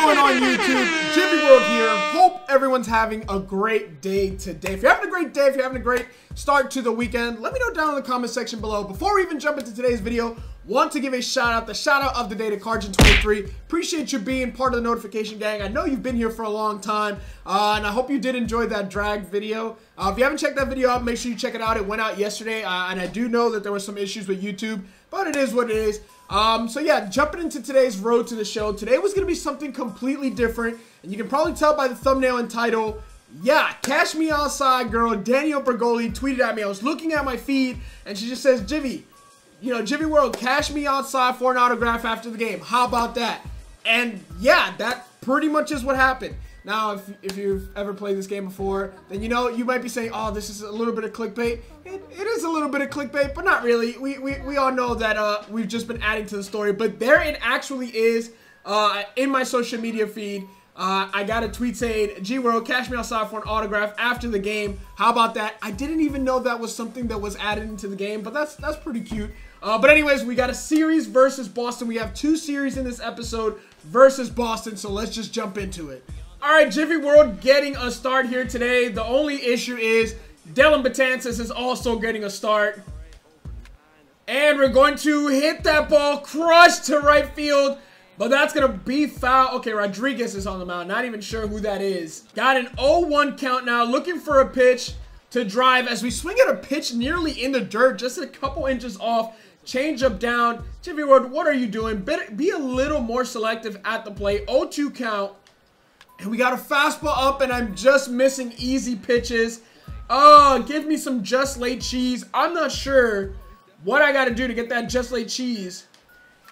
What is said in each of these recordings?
going on YouTube? Gyvi World here. Hope everyone's having a great day today. If you're having a great day, if you're having a great start to the weekend, let me know down in the comment section below. Before we even jump into today's video, want to give a shout out, the shout out of the day to Cargin23. Appreciate you being part of the notification gang. I know you've been here for a long time, and I hope you did enjoy that drag video. If you haven't checked that video out, make sure you check it out. It went out yesterday, and I do know that there were some issues with YouTube, but it is what it is. So yeah, jumping into today's road to the show. Today was going to be something completely different, and you can probably tell by the thumbnail and title. Yeah, Cash Me Outside girl, Danielle Brigoli, tweeted at me. I was looking at my feed, and she just says, Gyvi, you know, Gyvi World, cash me outside for an autograph after the game. How about that? And yeah, that pretty much is what happened. Now, if you've ever played this game before, then you know, you might be saying, oh, this is a little bit of clickbait. It is a little bit of clickbait, but not really. We all know that we've just been adding to the story, but there it actually is in my social media feed. I got a tweet saying, G World, cash me outside for an autograph after the game. How about that? I didn't even know that was something that was added into the game, but that's pretty cute. But anyways, we got a series versus Boston. We have two series in this episode versus Boston, so let's just jump into it. All right, Gyvi World getting a start here today. The only issue is Dellin Betances is also getting a start. And we're going to hit that ball, crush to right field. But that's going to be foul. Okay, Rodriguez is on the mound. Not even sure who that is. Got an 0-1 count now. Looking for a pitch to drive as we swing at a pitch nearly in the dirt. Just a couple inches off. Change up down. Gyvi World, what are you doing? Be a little more selective at the plate. 0-2 count. And we got a fastball up, and I'm just missing easy pitches. Oh, give me some just laid cheese. I'm not sure what I got to do to get that just laid cheese.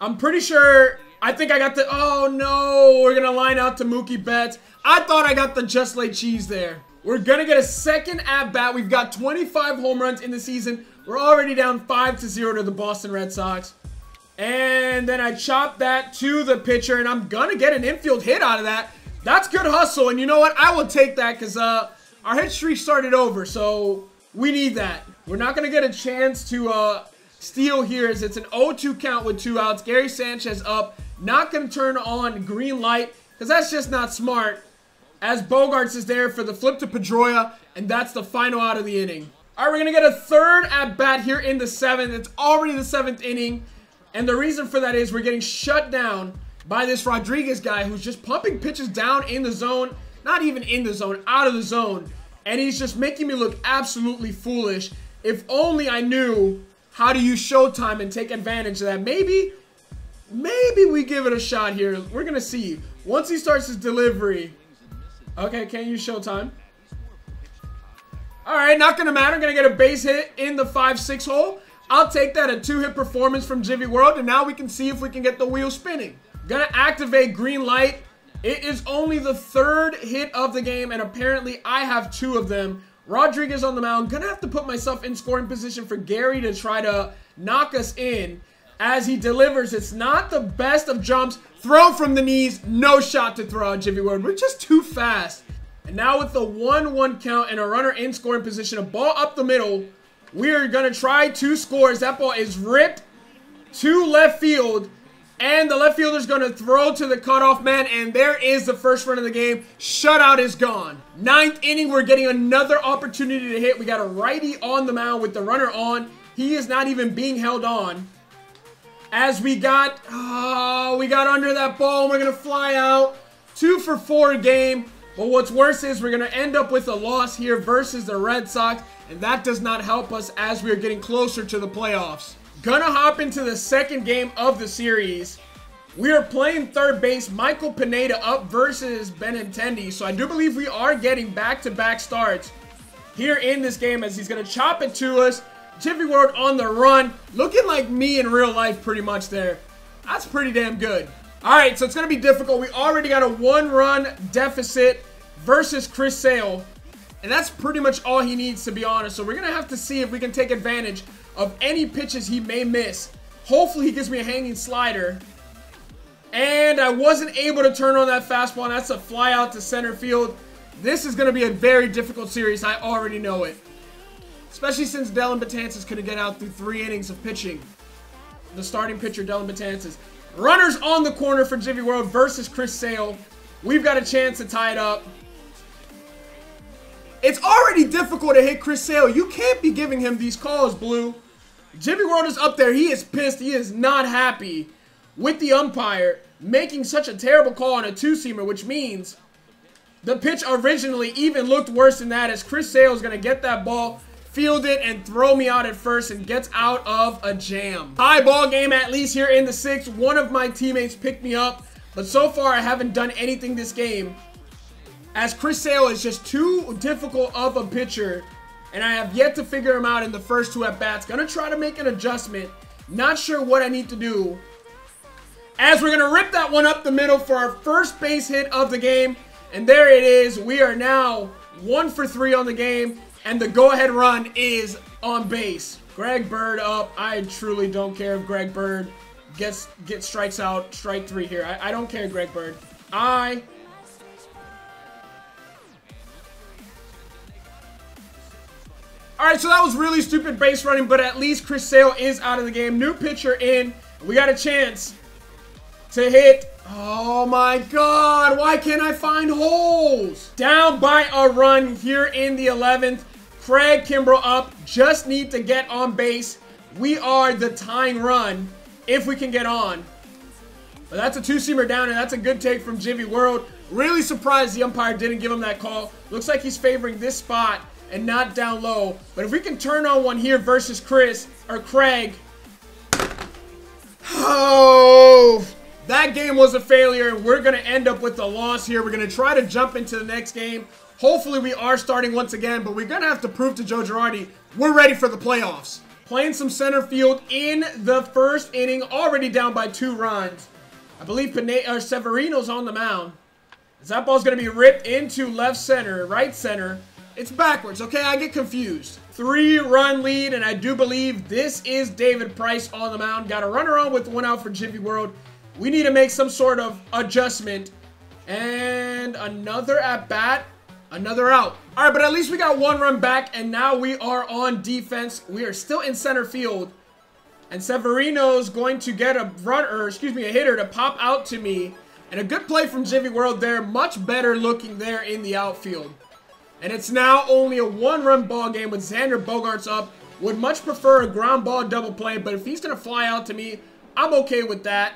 I'm pretty sure. I think I got the. Oh, no. We're going to line out to Mookie Betts. I thought I got the just laid cheese there. We're going to get a second at bat. We've got 25 home runs in the season. We're already down 5-0 to the Boston Red Sox. And then I chop that to the pitcher, and I'm going to get an infield hit out of that. That's good hustle, and you know what? I will take that because our hit streak started over, so we need that. We're not going to get a chance to steal here as it's an 0-2 count with 2 outs. Gary Sanchez up. Not going to turn on green light because that's just not smart. As Bogarts is there for the flip to Pedroia, and that's the final out of the inning. All right, we're going to get a third at-bat here in the 7th. It's already the 7th inning, and the reason for that is we're getting shut down by this Rodriguez guy who's just pumping pitches down in the zone. Not even in the zone, out of the zone. And he's just making me look absolutely foolish. If only I knew how to use Showtime and take advantage of that. Maybe we give it a shot here. We're going to see. Once he starts his delivery. Okay, can't use Showtime. All right, not going to matter. Going to get a base hit in the 5-6 hole. I'll take that, a 2-hit performance from Gyvi World. And now we can see if we can get the wheel spinning. Gonna activate green light. It is only the 3rd hit of the game, and apparently I have 2 of them. Rodriguez on the mound. Gonna have to put myself in scoring position for Gary to try to knock us in as he delivers. It's not the best of jumps. Throw from the knees. No shot to throw out, Gyvi World. We're just too fast. And now with the 1-1 count and a runner in scoring position, a ball up the middle, we're gonna try 2 scores. That ball is ripped to left field. And the left fielder's going to throw to the cutoff man, and there is the first run of the game. Shutout is gone. 9th inning, we're getting another opportunity to hit. We got a righty on the mound with the runner on. He is not even being held on. As we got under that ball, and we're going to fly out. 2 for 4 game. But what's worse is we're going to end up with a loss here versus the Red Sox, and that does not help us as we are getting closer to the playoffs. Gonna hop into the second game of the series. We are playing third base. Michael Pineda up versus Benintendi. So I do believe we are getting back-to-back starts here in this game as he's gonna chop it to us. Gyvi World on the run. Looking like me in real life pretty much there. That's pretty damn good. All right, so it's gonna be difficult. We already got a 1-run deficit versus Chris Sale. And that's pretty much all he needs, to be honest. So we're gonna have to see if we can take advantage of any pitches he may miss. Hopefully he gives me a hanging slider. And I wasn't able to turn on that fastball, and that's a fly out to center field. This is going to be a very difficult series. I already know it. Especially since Dellin Betances couldn't get out through 3 innings of pitching. The starting pitcher, Dellin Betances. Runners on the corner for Gyvi World versus Chris Sale. We've got a chance to tie it up. It's already difficult to hit Chris Sale. You can't be giving him these calls, Blue. Gyvi World is up there. He is pissed. He is not happy with the umpire making such a terrible call on a two-seamer, which means the pitch originally even looked worse than that, as Chris Sale is going to get that ball, field it, and throw me out at first and gets out of a jam. High ball game at least here in the 6th. One of my teammates picked me up, but so far I haven't done anything this game, as Chris Sale is just too difficult of a pitcher, and I have yet to figure him out in the first 2 at-bats. Gonna try to make an adjustment. Not sure what I need to do, as we're gonna rip that one up the middle for our first base hit of the game. And there it is. We are now 1 for 3 on the game, and the go-ahead run is on base. Greg Bird up. I truly don't care if Greg Bird gets strikes out, strike 3 here. I don't care, Greg Bird. Alright, so that was really stupid base running, but at least Chris Sale is out of the game. New pitcher in. We got a chance to hit. Oh my God, why can't I find holes? Down by a run here in the 11th. Craig Kimbrell up, just need to get on base. We are the tying run if we can get on. But that's a two-seamer down, and that's a good take from Gyvi World. Really surprised the umpire didn't give him that call. Looks like he's favoring this spot and not down low. But if we can turn on one here versus Craig. Oh, that game was a failure, and we're going to end up with a loss here. We're going to try to jump into the next game. Hopefully we are starting once again, but we're going to have to prove to Joe Girardi we're ready for the playoffs. Playing some center field in the first inning, already down by 2 runs. I believe Severino's on the mound. As that ball's going to be ripped into left center, right center. It's backwards, okay? I get confused. 3-run lead, and I do believe this is David Price on the mound. Got a runner on with 1 out for Gyvi World. We need to make some sort of adjustment. And another at-bat, another out. All right, but at least we got 1 run back, and now we are on defense. We are still in center field, and Severino's going to get a hitter to pop out to me. And a good play from Gyvi World there. Much better looking there in the outfield. And it's now only a 1-run ball game with Xander Bogaerts up. Would much prefer a ground ball double play, but if he's going to fly out to me, I'm okay with that.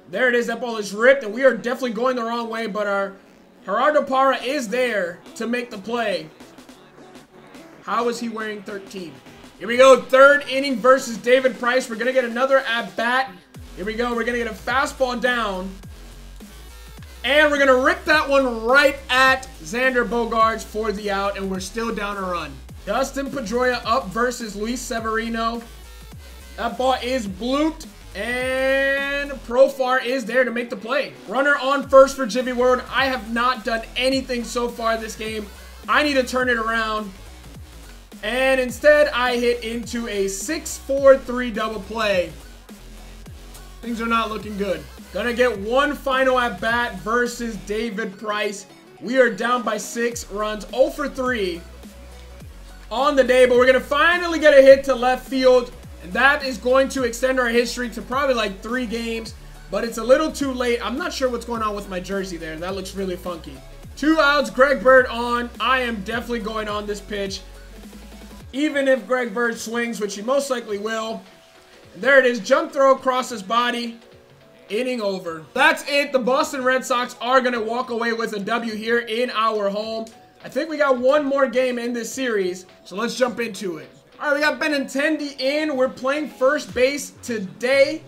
There it is. That ball is ripped, and we are definitely going the wrong way, but our Gerardo Parra is there to make the play. How is he wearing 13? Here we go. 3rd inning versus David Price. We're going to get another at-bat. Here we go. We're going to get a fastball down. And we're going to rip that one right at Xander Bogaerts for the out, and we're still down a run. Dustin Pedroia up versus Luis Severino. That ball is blooped, and Profar is there to make the play. Runner on first for Gyvi World. I have not done anything so far this game. I need to turn it around. And instead, I hit into a 6-4-3 double play. Things are not looking good. Gonna get 1 final at-bat versus David Price. We are down by 6 runs, 0 for 3 on the day, but we're gonna finally get a hit to left field, and that is going to extend our history to probably like 3 games, but it's a little too late. I'm not sure what's going on with my jersey there. That looks really funky. 2 outs, Greg Bird on. I am definitely going on this pitch, even if Greg Bird swings, which he most likely will. And there it is, jump throw across his body. Inning over. That's it. The Boston Red Sox are going to walk away with a W here in our home. I think we got 1 more game in this series, so let's jump into it. All right, we got Benintendi in. We're playing first base today.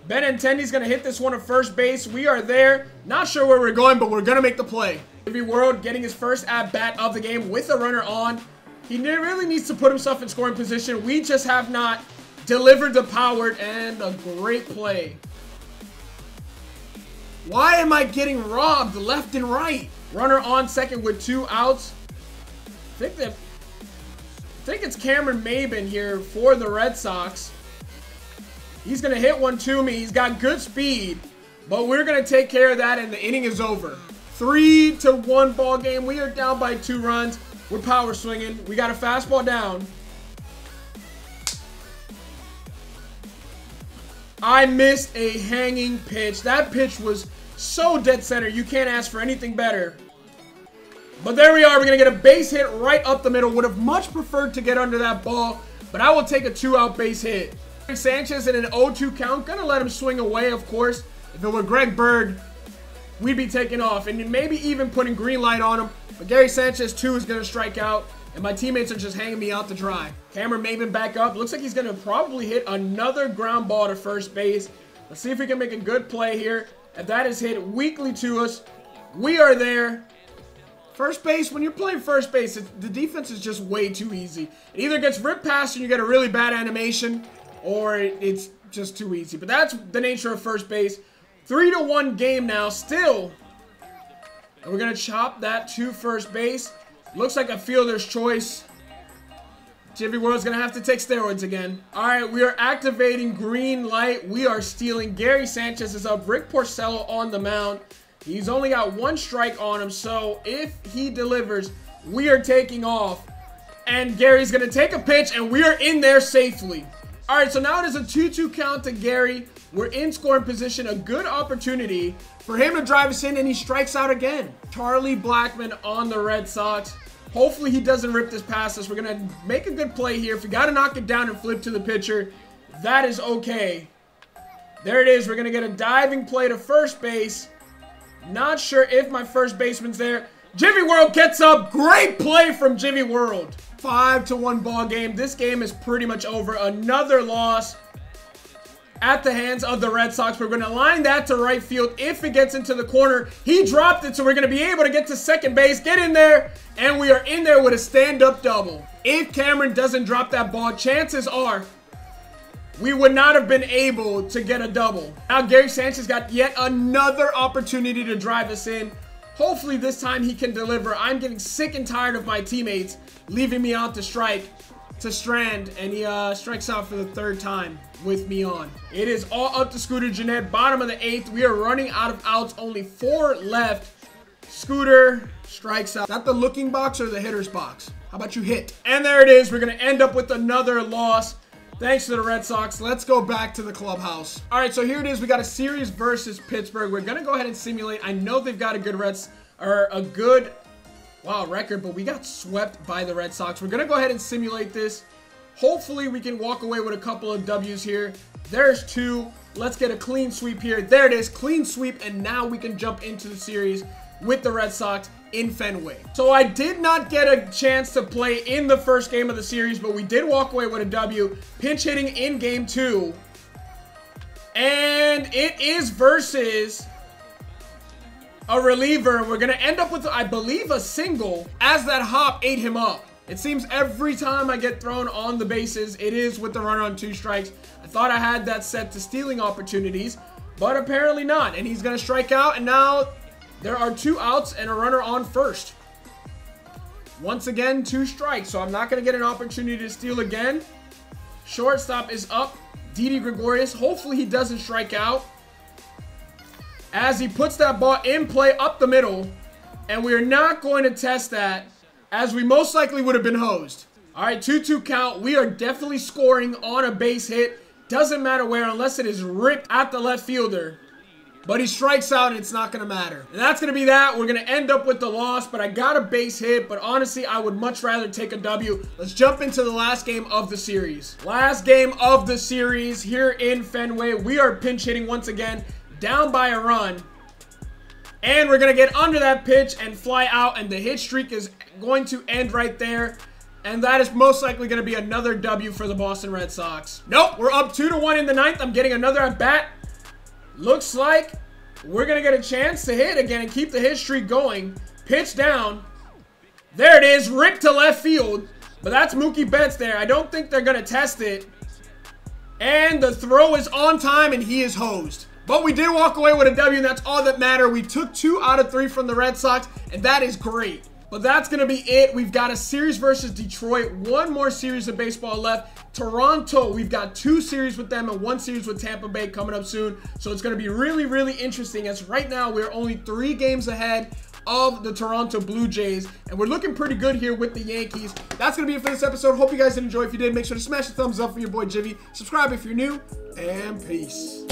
Benintendi's going to hit this one at first base. We are there. Not sure where we're going, but we're going to make the play. Gyvi World getting his first at-bat of the game with a runner on. He really needs to put himself in scoring position. We just have not delivered the power, and a great play. Why am I getting robbed left and right? Runner on second with 2 outs. I think it's Cameron Maben here for the Red Sox. He's going to hit one to me. He's got good speed, but we're going to take care of that, and the inning is over. 3-1 ball game. We are down by 2 runs. We're power swinging. We got a fastball down. I missed a hanging pitch. That pitch was So dead center, you can't ask for anything better. But there we are. We're going to get a base hit right up the middle. Would have much preferred to get under that ball, but I will take a 2-out base hit. Sanchez in an 0-2 count. Going to let him swing away, of course. If it were Greg Bird, we'd be taking off and maybe even putting green light on him. But Gary Sanchez, too, is going to strike out. And my teammates are just hanging me out to dry. Cameron Maven back up. Looks like he's going to probably hit another ground ball to first base. Let's see if we can make a good play here. If that is hit weakly to us, we are there. First base, when you're playing first base, the defense is just way too easy. It either gets ripped past and you get a really bad animation, or it's just too easy. But that's the nature of first base. 3-1 game now, still. And we're going to chop that to first base. Looks like a fielder's choice. Gyvi World's going to have to take steroids again. All right, we are activating green light. We are stealing. Gary Sanchez is up. Rick Porcello on the mound. He's only got 1 strike on him, so if he delivers, we are taking off. And Gary's going to take a pitch, and we are in there safely. All right, so now it is a 2-2 count to Gary. We're in scoring position. A good opportunity for him to drive us in, and he strikes out again. Charlie Blackmon on the Red Sox. Hopefully he doesn't rip this past us. We're going to make a good play here. If we got to knock it down and flip to the pitcher, that is okay. There it is. We're going to get a diving play to first base. Not sure if my first baseman's there. Gyvi World gets up. Great play from Gyvi World. 5-1 ball game. This game is pretty much over. Another loss at the hands of the Red Sox. We're going to line that to right field if it gets into the corner. He dropped it, so we're going to be able to get to second base, get in there, and we are in there with a stand-up double. If Cameron doesn't drop that ball, chances are we would not have been able to get a double. Now Gary Sanchez got yet another opportunity to drive us in. Hopefully this time he can deliver. I'm getting sick and tired of my teammates leaving me out to strand, and he strikes out for the 3rd time with me on. It is all up to Scooter Jeanette, bottom of the 8th. We are running out of outs, only 4 left. Scooter strikes out. Is that the looking box or the hitter's box? How about you hit? And there it is. We're going to end up with another loss. Thanks to the Red Sox. Let's go back to the clubhouse. All right, so here it is. We got a series versus Pittsburgh. We're going to go ahead and simulate. I know they've got a good record, but we got swept by the Red Sox. We're going to go ahead and simulate this. Hopefully, we can walk away with a couple of W's here. There's 2. Let's get a clean sweep here. There it is, clean sweep, and now we can jump into the series with the Red Sox in Fenway. So I did not get a chance to play in the first game of the series, but we did walk away with a W. Pinch hitting in game 2. And it is versus a reliever. We're going to end up with, I believe, a single as that hop ate him up. It seems every time I get thrown on the bases, it is with the runner on 2 strikes. I thought I had that set to stealing opportunities, but apparently not. And he's going to strike out, and now there are 2 outs and a runner on first. Once again, 2 strikes, so I'm not going to get an opportunity to steal again. Shortstop is up. Didi Gregorius. Hopefully he doesn't strike out as he puts that ball in play up the middle, and we are not going to test that as we most likely would have been hosed. All right, 2-2 count. We are definitely scoring on a base hit. Doesn't matter where, unless it is ripped at the left fielder. But he strikes out, and it's not going to matter. And that's going to be that. We're going to end up with the loss, but I got a base hit. But honestly, I would much rather take a W. Let's jump into the last game of the series. Last game of the series here in Fenway. We are pinch hitting once again, down by a run. And we're going to get under that pitch and fly out, and the hit streak is going to end right there. And that is most likely going to be another W for the Boston Red Sox. Nope, we're up 2-1 in the 9th. I'm getting another at bat. Looks like we're going to get a chance to hit again and keep the hit streak going. Pitch down. There it is, ripped to left field. But that's Mookie Betts there. I don't think they're going to test it. And the throw is on time, and he is hosed. But we did walk away with a W, and that's all that mattered. We took 2 out of 3 from the Red Sox, and that is great. But that's going to be it. We've got a series versus Detroit. 1 more series of baseball left. Toronto, we've got 2 series with them and 1 series with Tampa Bay coming up soon. So it's going to be really, really interesting, as right now we're only 3 games ahead of the Toronto Blue Jays, and we're looking pretty good here with the Yankees. That's going to be it for this episode. Hope you guys did enjoy. If you did, make sure to smash the thumbs up for your boy Gyvi. Subscribe if you're new, and peace.